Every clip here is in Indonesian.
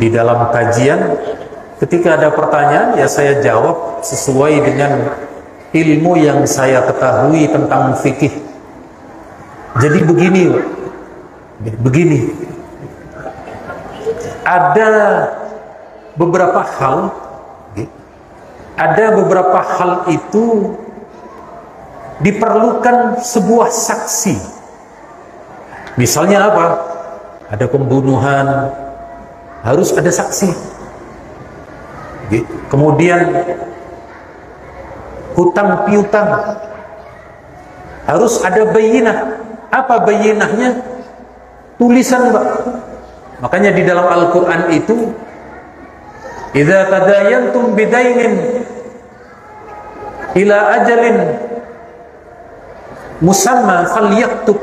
Di dalam kajian, ketika ada pertanyaan, ya saya jawab sesuai dengan ilmu yang saya ketahui tentang fikih. Jadi begini, ada beberapa hal itu diperlukan sebuah saksi. Misalnya apa? Ada pembunuhan, harus ada saksi. Kemudian hutang piutang, harus ada bayinah. Apa bayinahnya? Tulisan, Pak. Makanya di dalam Al-Quran itu, idza tadayantum bidainin ila ajalin musamma falyaktub.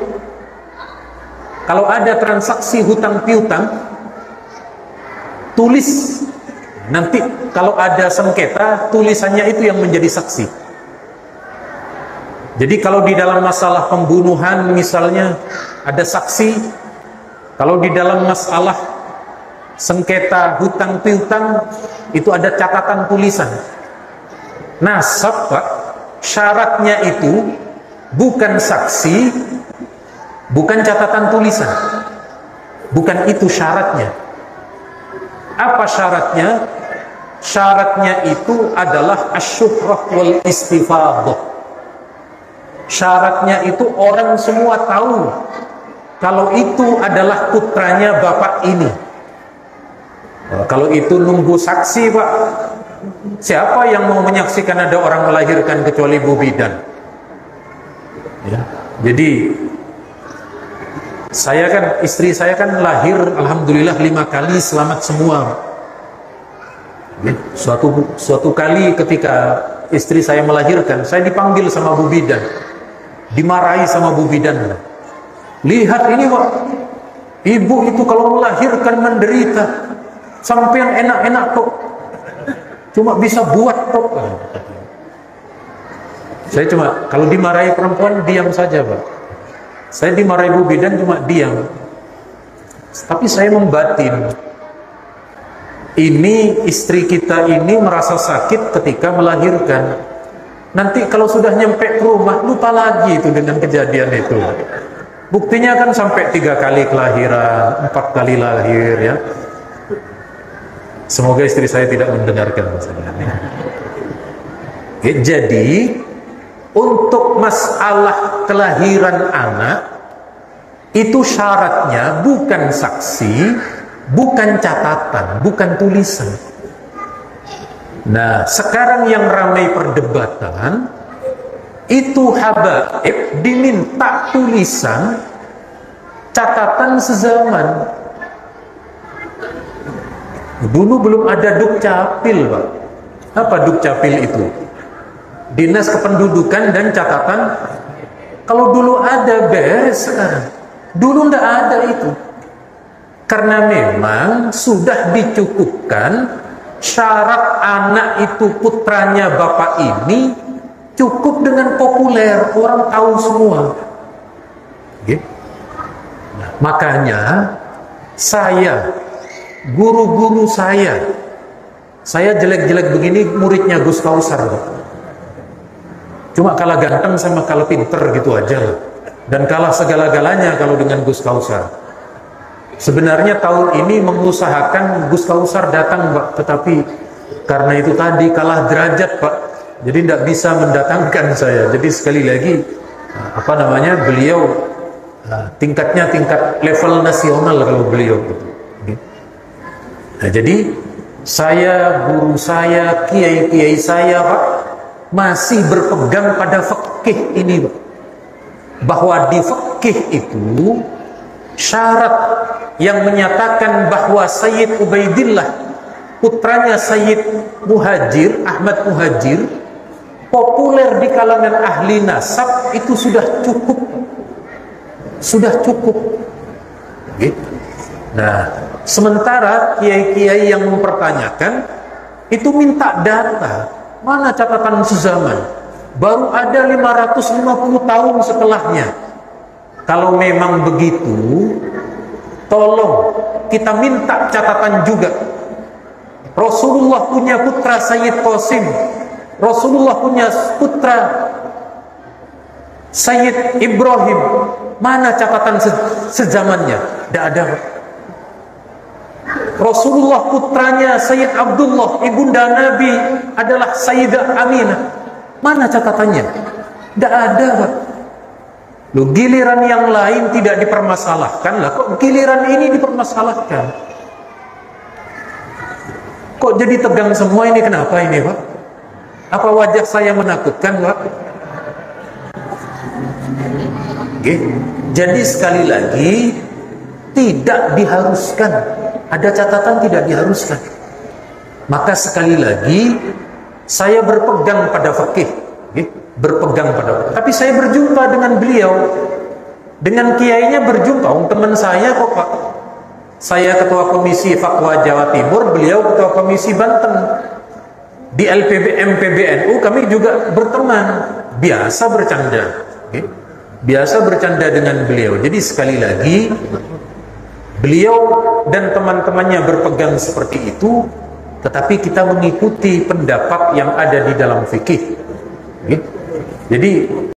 Kalau ada transaksi hutang piutang, tulis. Nanti kalau ada sengketa, tulisannya itu yang menjadi saksi. Jadi kalau di dalam masalah pembunuhan misalnya ada saksi, kalau di dalam masalah sengketa hutang piutang itu ada catatan tulisan. Nasab, Pak, syaratnya itu bukan saksi, bukan catatan tulisan. Bukan itu syaratnya. Apa syaratnya? Syaratnya itu adalah asyuhrah wal istifadhah. Syaratnya itu orang semua tahu kalau itu adalah putranya bapak ini. Kalau itu nunggu saksi, Pak, siapa yang mau menyaksikan ada orang melahirkan kecuali Bu Bidan? Ya. Jadi istri saya kan lahir alhamdulillah 5 kali, selamat semua. Suatu kali ketika istri saya melahirkan, saya dipanggil sama Bu Bidan, dimarahi sama Bu Bidan. Lihat ini, Pak, ibu itu kalau melahirkan menderita, sampean enak-enak kok, cuma bisa buat kok. Saya cuma, kalau dimarahi perempuan diam saja, Pak. Saya dimarahi Bu Bidan cuma diam. Tapi saya membatin, ini istri kita ini merasa sakit ketika melahirkan. Nanti kalau sudah nyampe ke rumah, lupa lagi itu dengan kejadian itu. Buktinya kan sampai 3 kali kelahiran, 4 kali lahir, ya. Semoga istri saya tidak mendengarkan masalahnya. Jadi untuk masalah kelahiran anak itu syaratnya bukan saksi, bukan catatan, bukan tulisan. Nah, sekarang yang ramai perdebatan itu habaib diminta tulisan, catatan sezaman. Dulu belum ada Dukcapil, Pak. Apa Dukcapil itu? Dinas Kependudukan dan Catatan. Kalau dulu ada, beres sekarang. Dulu ndak ada itu. Karena memang sudah dicukupkan syarat anak itu putranya bapak ini cukup dengan populer, orang tahu semua. Nah, makanya saya, guru-guru saya jelek-jelek begini muridnya Gus Kausar. Cuma kalah ganteng sama kalah pinter gitu aja lah. Dan kalah segala-galanya kalau dengan Gus Kausar. Sebenarnya tahun ini mengusahakan Gus Kausar datang, Pak, tetapi karena itu tadi kalah derajat, Pak, jadi tidak bisa mendatangkan saya. Jadi sekali lagi, beliau tingkatnya tingkat level nasional kalau beliau gitu. Nah, jadi saya, guru saya, kiai-kiai saya, Pak, masih berpegang pada fikih ini, Pak, bahwa di fikih itu syarat yang menyatakan bahwa Sayyid Ubaidillah, putranya Sayyid Muhajir, Ahmad Muhajir, populer di kalangan ahli nasab, itu sudah cukup. Sudah cukup. Nah, sementara kiai-kiai yang mempertanyakan itu minta data. Mana catatan sezaman? Baru ada 550 tahun setelahnya. Kalau memang begitu, tolong kita minta catatan juga. Rasulullah punya putra Sayyid Qasim, Rasulullah punya putra Sayyid Ibrahim. Mana catatan sezamannya? Tidak ada. Rasulullah putranya Sayyid Abdullah, ibunda Nabi adalah Sayyidah Aminah. Mana catatannya? Tidak ada, Pak. Loh, giliran yang lain tidak dipermasalahkan lah, kok giliran ini dipermasalahkan? Kok jadi tegang semua ini? Kenapa ini, Pak? Apa wajah saya menakutkan, Pak? Jadi sekali lagi, tidak diharuskan. Ada catatan tidak diharuskan. Maka sekali lagi, saya berpegang pada fikih, berpegang pada. Tapi saya berjumpa dengan beliau, dengan kiainya berjumpa. Teman saya kok, Pak. Saya ketua komisi fatwa Jawa Timur, beliau ketua komisi Banten. Di MPBNU kami juga berteman, biasa bercanda. Biasa bercanda dengan beliau. Jadi sekali lagi, beliau dan teman-temannya berpegang seperti itu, tetapi kita mengikuti pendapat yang ada di dalam fikih. Jadi